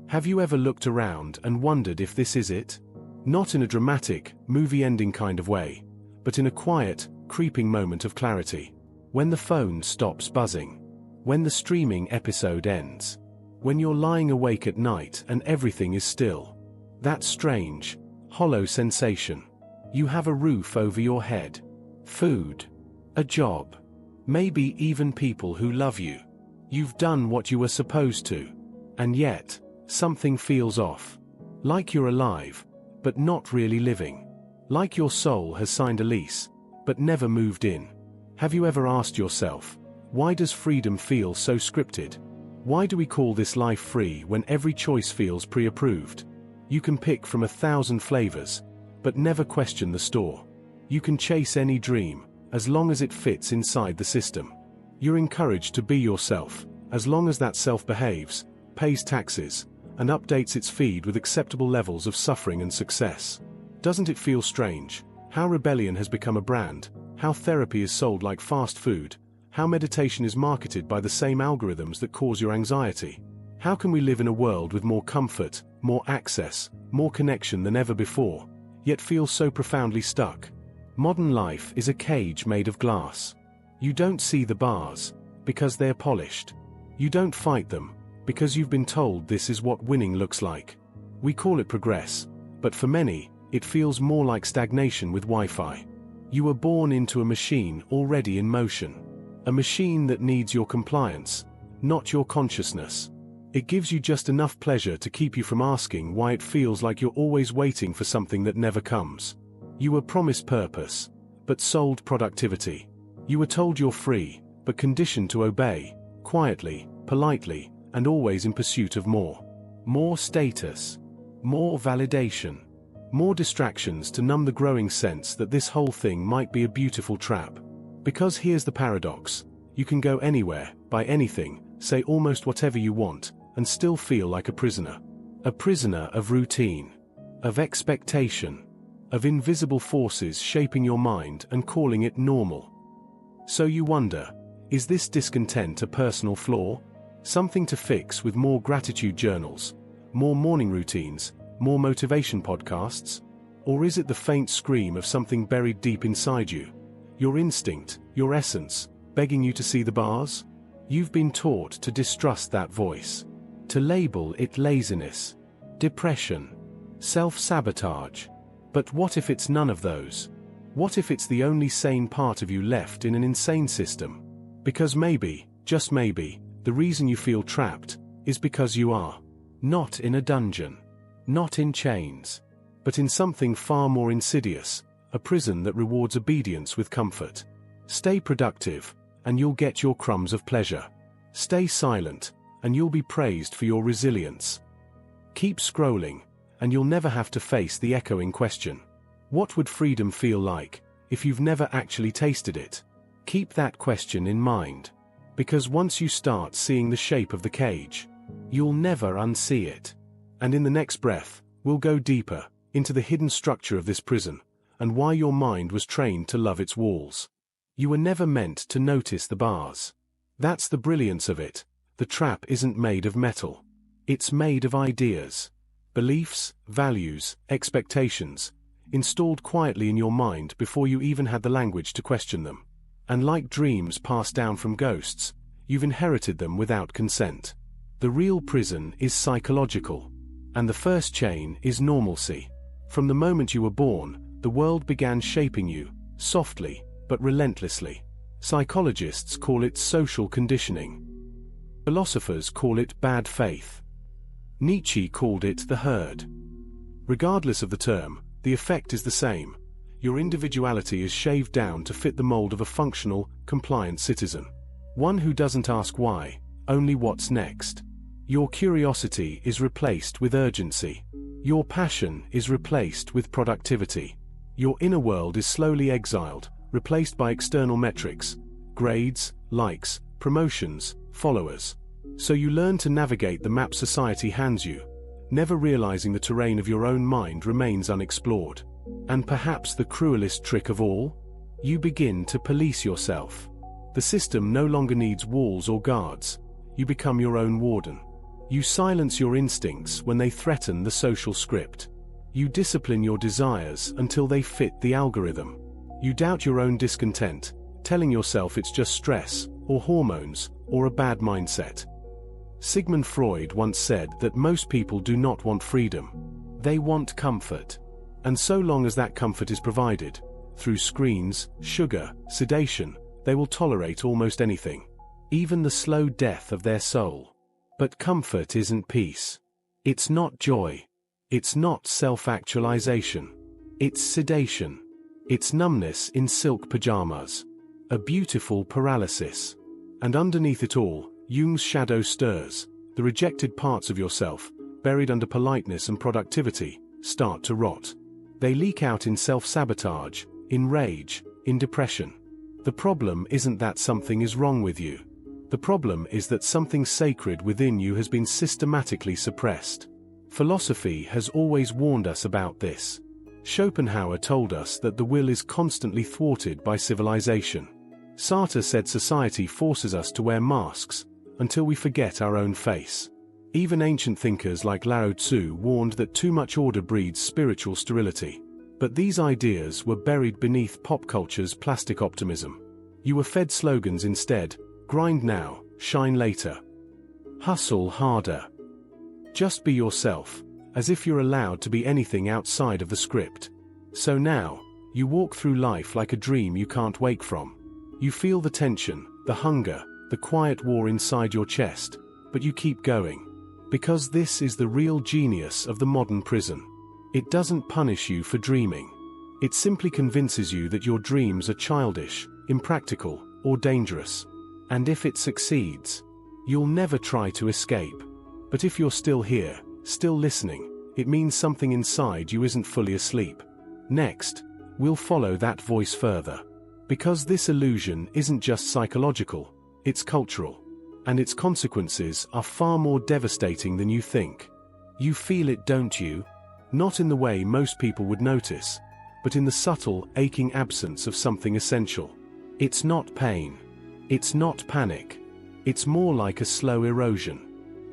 Have you ever looked around and wondered if this is it? Not in a dramatic, movie-ending kind of way, but in a quiet, creeping moment of clarity. When the phone stops buzzing. When the streaming episode ends. When you're lying awake at night and everything is still. That strange, hollow sensation. You have a roof over your head. Food. A job. Maybe even people who love you. You've done what you were supposed to. And yet, something feels off. Like you're alive, but not really living. Like your soul has signed a lease, but never moved in. Have you ever asked yourself, why does freedom feel so scripted? Why do we call this life free when every choice feels pre-approved? You can pick from 1,000 flavors, but never question the store. You can chase any dream, as long as it fits inside the system. You're encouraged to be yourself, as long as that self behaves, pays taxes, and updates its feed with acceptable levels of suffering and success. Doesn't it feel strange? How rebellion has become a brand, how therapy is sold like fast food, how meditation is marketed by the same algorithms that cause your anxiety. How can we live in a world with more comfort, more access, more connection than ever before, yet feel so profoundly stuck? Modern life is a cage made of glass. You don't see the bars, because they're polished. You don't fight them, because you've been told this is what winning looks like. We call it progress, but for many, it feels more like stagnation with Wi-Fi. You were born into a machine already in motion. A machine that needs your compliance, not your consciousness. It gives you just enough pleasure to keep you from asking why it feels like you're always waiting for something that never comes. You were promised purpose, but sold productivity. You were told you're free, but conditioned to obey, quietly, politely, and always in pursuit of more. More status. More validation. More distractions to numb the growing sense that this whole thing might be a beautiful trap. Because here's the paradox. You can go anywhere, buy anything, say almost whatever you want, and still feel like a prisoner. A prisoner of routine. Of expectation. Of invisible forces shaping your mind and calling it normal. So you wonder, is this discontent a personal flaw? Something to fix with more gratitude journals, more morning routines, more motivation podcasts? Or is it the faint scream of something buried deep inside you? Your instinct, your essence, begging you to see the bars? You've been taught to distrust that voice. To label it laziness, depression, self-sabotage. But what if it's none of those? What if it's the only sane part of you left in an insane system? Because maybe, just maybe, the reason you feel trapped is because you are not in a dungeon, not in chains, but in something far more insidious, a prison that rewards obedience with comfort. Stay productive, and you'll get your crumbs of pleasure. Stay silent, and you'll be praised for your resilience. Keep scrolling, and you'll never have to face the echoing question. What would freedom feel like if you've never actually tasted it? Keep that question in mind. Because once you start seeing the shape of the cage, you'll never unsee it. And in the next breath, we'll go deeper into the hidden structure of this prison, and why your mind was trained to love its walls. You were never meant to notice the bars. That's the brilliance of it. The trap isn't made of metal. It's made of ideas. Beliefs, values, expectations, installed quietly in your mind before you even had the language to question them. And like dreams passed down from ghosts, you've inherited them without consent. The real prison is psychological. And the first chain is normalcy. From the moment you were born, the world began shaping you, softly, but relentlessly. Psychologists call it social conditioning. Philosophers call it bad faith. Nietzsche called it the herd. Regardless of the term, the effect is the same. Your individuality is shaved down to fit the mold of a functional, compliant citizen. One who doesn't ask why, only what's next. Your curiosity is replaced with urgency. Your passion is replaced with productivity. Your inner world is slowly exiled, replaced by external metrics, grades, likes, promotions, followers. So you learn to navigate the map society hands you, never realizing the terrain of your own mind remains unexplored. And perhaps the cruelest trick of all? You begin to police yourself. The system no longer needs walls or guards. You become your own warden. You silence your instincts when they threaten the social script. You discipline your desires until they fit the algorithm. You doubt your own discontent, telling yourself it's just stress, or hormones, or a bad mindset. Sigmund Freud once said that most people do not want freedom. They want comfort. And so long as that comfort is provided, through screens, sugar, sedation, they will tolerate almost anything, even the slow death of their soul. But comfort isn't peace. It's not joy. It's not self-actualization. It's sedation. It's numbness in silk pajamas. A beautiful paralysis. And underneath it all, Jung's shadow stirs. The rejected parts of yourself, buried under politeness and productivity, start to rot. They leak out in self-sabotage, in rage, in depression. The problem isn't that something is wrong with you. The problem is that something sacred within you has been systematically suppressed. Philosophy has always warned us about this. Schopenhauer told us that the will is constantly thwarted by civilization. Sartre said society forces us to wear masks until we forget our own face. Even ancient thinkers like Lao Tzu warned that too much order breeds spiritual sterility. But these ideas were buried beneath pop culture's plastic optimism. You were fed slogans instead: grind now, shine later. Hustle harder. Just be yourself, as if you're allowed to be anything outside of the script. So now, you walk through life like a dream you can't wake from. You feel the tension, the hunger, the quiet war inside your chest, but you keep going. Because this is the real genius of the modern prison. It doesn't punish you for dreaming. It simply convinces you that your dreams are childish, impractical, or dangerous. And if it succeeds, you'll never try to escape. But if you're still here, still listening, it means something inside you isn't fully asleep. Next, we'll follow that voice further. Because this illusion isn't just psychological, it's cultural. And its consequences are far more devastating than you think. You feel it, don't you? Not in the way most people would notice, but in the subtle, aching absence of something essential. It's not pain. It's not panic. It's more like a slow erosion.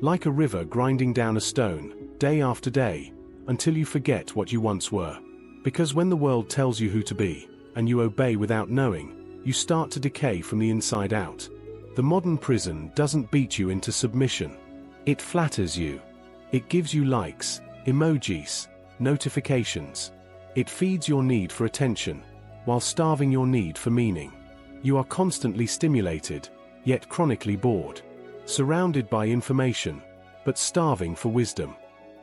Like a river grinding down a stone, day after day, until you forget what you once were. Because when the world tells you who to be, and you obey without knowing, you start to decay from the inside out. The modern prison doesn't beat you into submission. It flatters you. It gives you likes, emojis, notifications. It feeds your need for attention, while starving your need for meaning. You are constantly stimulated, yet chronically bored. Surrounded by information, but starving for wisdom.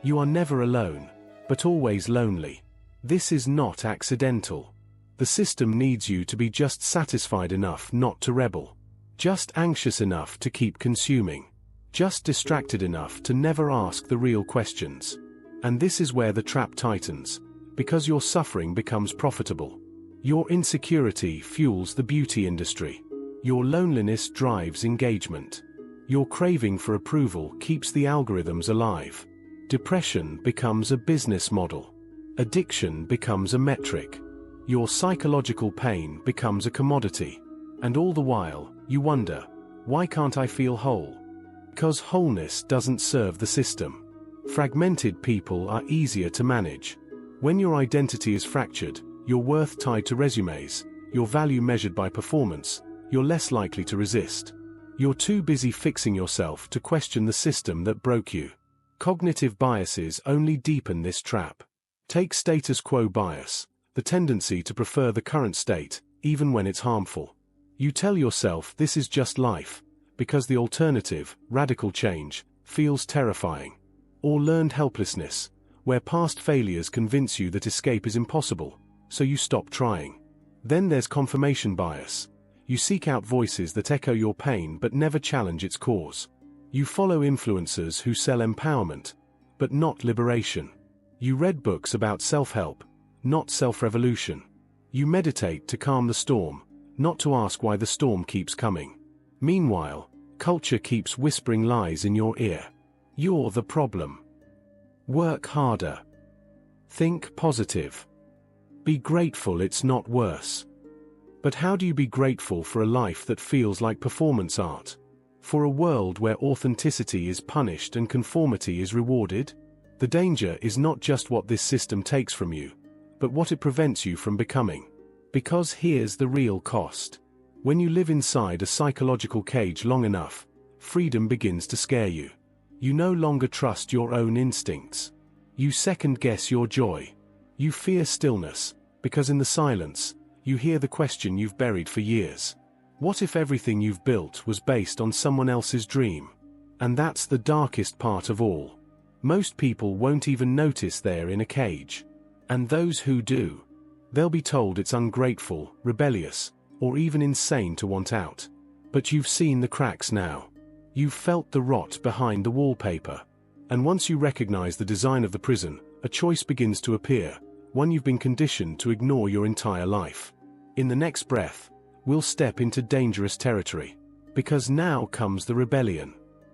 You are never alone, but always lonely. This is not accidental. The system needs you to be just satisfied enough not to rebel. Just anxious enough to keep consuming. Just distracted enough to never ask the real questions. And this is where the trap tightens, because your suffering becomes profitable. Your insecurity fuels the beauty industry. Your loneliness drives engagement. Your craving for approval keeps the algorithms alive. Depression becomes a business model. Addiction becomes a metric. Your psychological pain becomes a commodity. And all the while, you wonder, why can't I feel whole? Because wholeness doesn't serve the system. Fragmented people are easier to manage. When your identity is fractured, your worth tied to resumes, your value measured by performance, you're less likely to resist. You're too busy fixing yourself to question the system that broke you. Cognitive biases only deepen this trap. Take status quo bias, the tendency to prefer the current state, even when it's harmful. You tell yourself this is just life, because the alternative, radical change, feels terrifying. Or learned helplessness, where past failures convince you that escape is impossible, so you stop trying. Then there's confirmation bias. You seek out voices that echo your pain but never challenge its cause. You follow influencers who sell empowerment, but not liberation. You read books about self-help, not self-revolution. You meditate to calm the storm, not to ask why the storm keeps coming. Meanwhile, culture keeps whispering lies in your ear. You're the problem. Work harder. Think positive. Be grateful it's not worse. But how do you be grateful for a life that feels like performance art? For a world where authenticity is punished and conformity is rewarded? The danger is not just what this system takes from you, but what it prevents you from becoming. Because here's the real cost. When you live inside a psychological cage long enough, freedom begins to scare you. You no longer trust your own instincts. You second-guess your joy. You fear stillness, because in the silence, you hear the question you've buried for years. What if everything you've built was based on someone else's dream? And that's the darkest part of all. Most people won't even notice they're in a cage. And those who do, they'll be told it's ungrateful, rebellious, or even insane to want out. But you've seen the cracks now. You've felt the rot behind the wallpaper. And once you recognize the design of the prison, a choice begins to appear, one you've been conditioned to ignore your entire life. In the next breath, we'll step into dangerous territory. Because now comes the rebellion.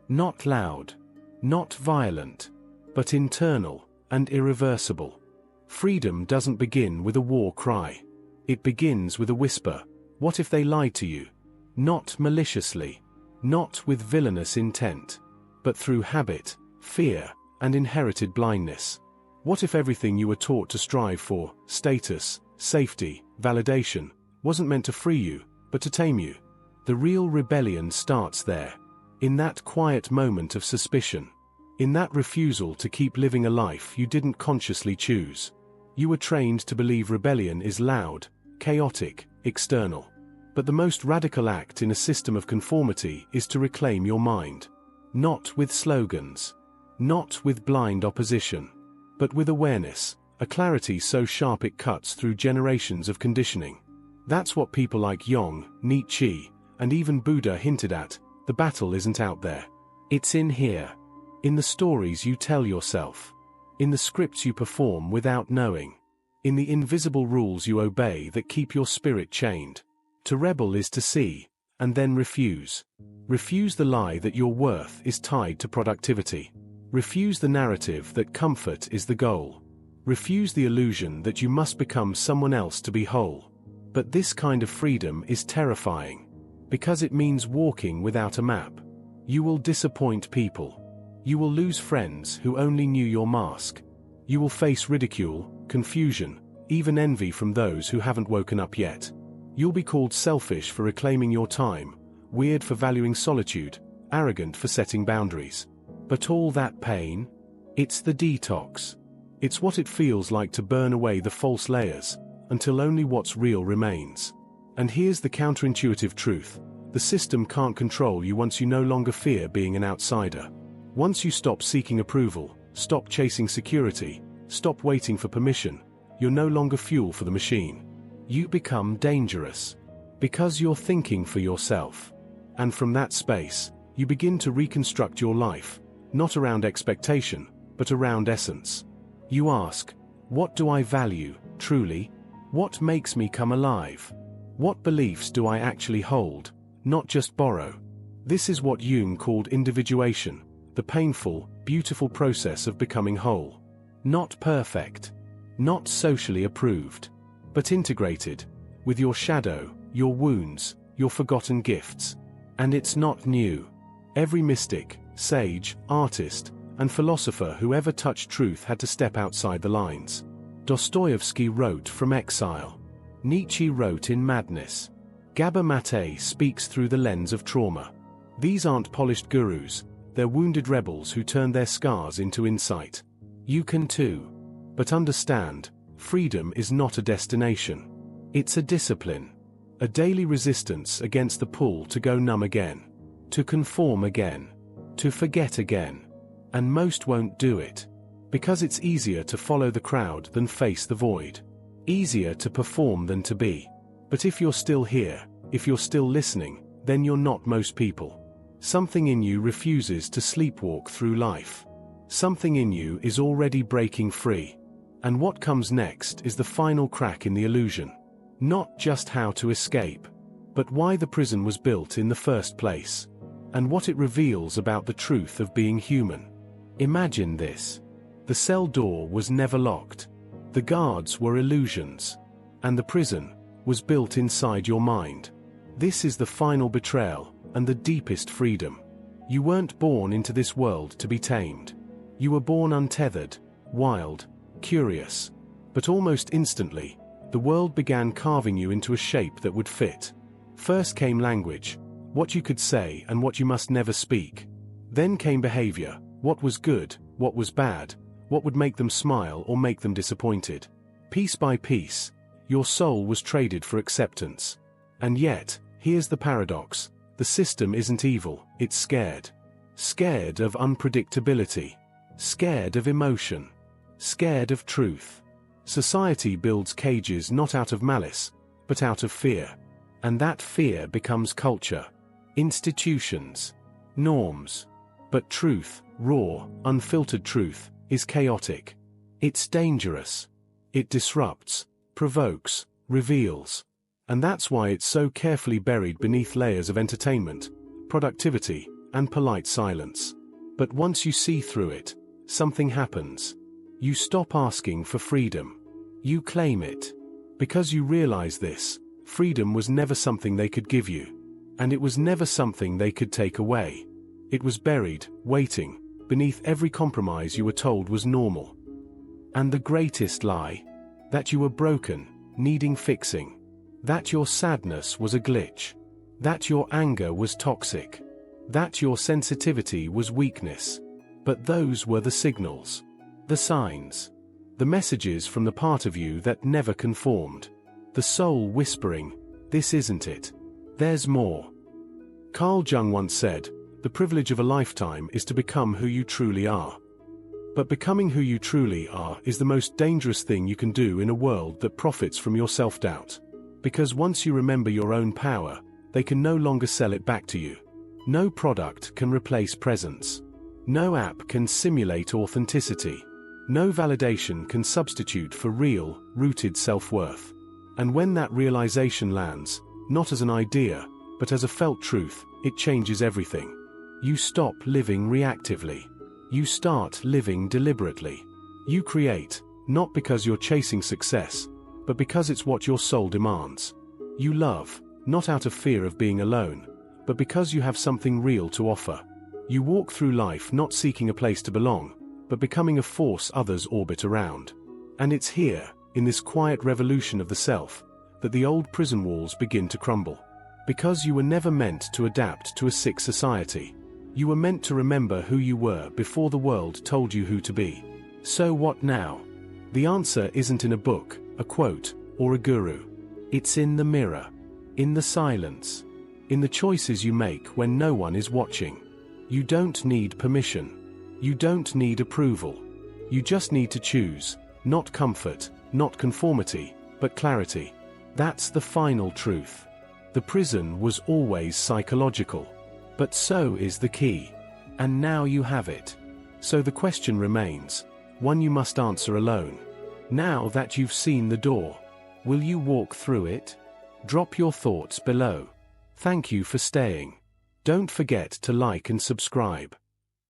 Not loud, not violent, but internal and irreversible. Freedom doesn't begin with a war cry. It begins with a whisper. What if they lied to you? Not maliciously, not with villainous intent, but through habit, fear, and inherited blindness. What if everything you were taught to strive for, status, safety, validation, wasn't meant to free you, but to tame you? The real rebellion starts there, in that quiet moment of suspicion, in that refusal to keep living a life you didn't consciously choose. You were trained to believe rebellion is loud, chaotic, external. But the most radical act in a system of conformity is to reclaim your mind. Not with slogans, not with blind opposition, but with awareness, a clarity so sharp it cuts through generations of conditioning. That's what people like Jung, Nietzsche, and even Buddha hinted at. The battle isn't out there. It's in here. In the stories you tell yourself. In the scripts you perform without knowing. In the invisible rules you obey that keep your spirit chained. To rebel is to see, and then refuse. Refuse the lie that your worth is tied to productivity. Refuse the narrative that comfort is the goal. Refuse the illusion that you must become someone else to be whole. But this kind of freedom is terrifying, because it means walking without a map. You will disappoint people. You will lose friends who only knew your mask. You will face ridicule, confusion, even envy from those who haven't woken up yet. You'll be called selfish for reclaiming your time, weird for valuing solitude, arrogant for setting boundaries. But all that pain? It's the detox. It's what it feels like to burn away the false layers, until only what's real remains. And here's the counterintuitive truth. The system can't control you once you no longer fear being an outsider. Once you stop seeking approval, stop chasing security, stop waiting for permission, you're no longer fuel for the machine. You become dangerous. Because you're thinking for yourself. And from that space, you begin to reconstruct your life, not around expectation, but around essence. You ask, what do I value, truly? What makes me come alive? What beliefs do I actually hold, not just borrow? This is what Jung called individuation, the painful, beautiful process of becoming whole. Not perfect, not socially approved, but integrated, with your shadow, your wounds, your forgotten gifts. And it's not new. Every mystic, sage, artist, and philosopher who ever touched truth had to step outside the lines. Dostoevsky wrote from exile. Nietzsche wrote in madness. Gabor Mate speaks through the lens of trauma. These aren't polished gurus, they're wounded rebels who turn their scars into insight. You can too. But understand, freedom is not a destination. It's a discipline. A daily resistance against the pull to go numb again. To conform again. To forget again. And most won't do it. Because it's easier to follow the crowd than face the void. Easier to perform than to be. But if you're still here, if you're still listening, then you're not most people. Something in you refuses to sleepwalk through life. Something in you is already breaking free. And what comes next is the final crack in the illusion. Not just how to escape, but why the prison was built in the first place. And what it reveals about the truth of being human. Imagine this. The cell door was never locked. The guards were illusions. And the prison was built inside your mind. This is the final betrayal, and the deepest freedom. You weren't born into this world to be tamed. You were born untethered, wild, curious. But almost instantly, the world began carving you into a shape that would fit. First came language, what you could say and what you must never speak. Then came behavior, what was good, what was bad, what would make them smile or make them disappointed. Piece by piece, your soul was traded for acceptance. And yet, here's the paradox. The system isn't evil, it's scared. Scared of unpredictability. Scared of emotion. Scared of truth. Society builds cages not out of malice, but out of fear. And that fear becomes culture. Institutions. Norms. But truth, raw, unfiltered truth, is chaotic. It's dangerous. It disrupts, provokes, reveals. And that's why it's so carefully buried beneath layers of entertainment, productivity, and polite silence. But once you see through it, something happens. You stop asking for freedom. You claim it. Because you realize this, freedom was never something they could give you. And it was never something they could take away. It was buried, waiting, beneath every compromise you were told was normal. And the greatest lie? That you were broken, needing fixing. That your sadness was a glitch. That your anger was toxic. That your sensitivity was weakness. But those were the signals. The signs. The messages from the part of you that never conformed. The soul whispering, this isn't it. There's more. Carl Jung once said, the privilege of a lifetime is to become who you truly are. But becoming who you truly are is the most dangerous thing you can do in a world that profits from your self-doubt. Because once you remember your own power, they can no longer sell it back to you. No product can replace presence. No app can simulate authenticity. No validation can substitute for real, rooted self-worth. And when that realization lands, not as an idea, but as a felt truth, it changes everything. You stop living reactively. You start living deliberately. You create, not because you're chasing success, but because it's what your soul demands. You love, not out of fear of being alone, but because you have something real to offer. You walk through life not seeking a place to belong, but becoming a force others orbit around. And it's here, in this quiet revolution of the self, that the old prison walls begin to crumble. Because you were never meant to adapt to a sick society. You were meant to remember who you were before the world told you who to be. So what now? The answer isn't in a book, a quote, or a guru. It's in the mirror. In the silence. In the choices you make when no one is watching. You don't need permission. You don't need approval. You just need to choose, not comfort, not conformity, but clarity. That's the final truth. The prison was always psychological. But so is the key. And now you have it. So the question remains, one you must answer alone. Now that you've seen the door, will you walk through it? Drop your thoughts below. Thank you for staying. Don't forget to like and subscribe.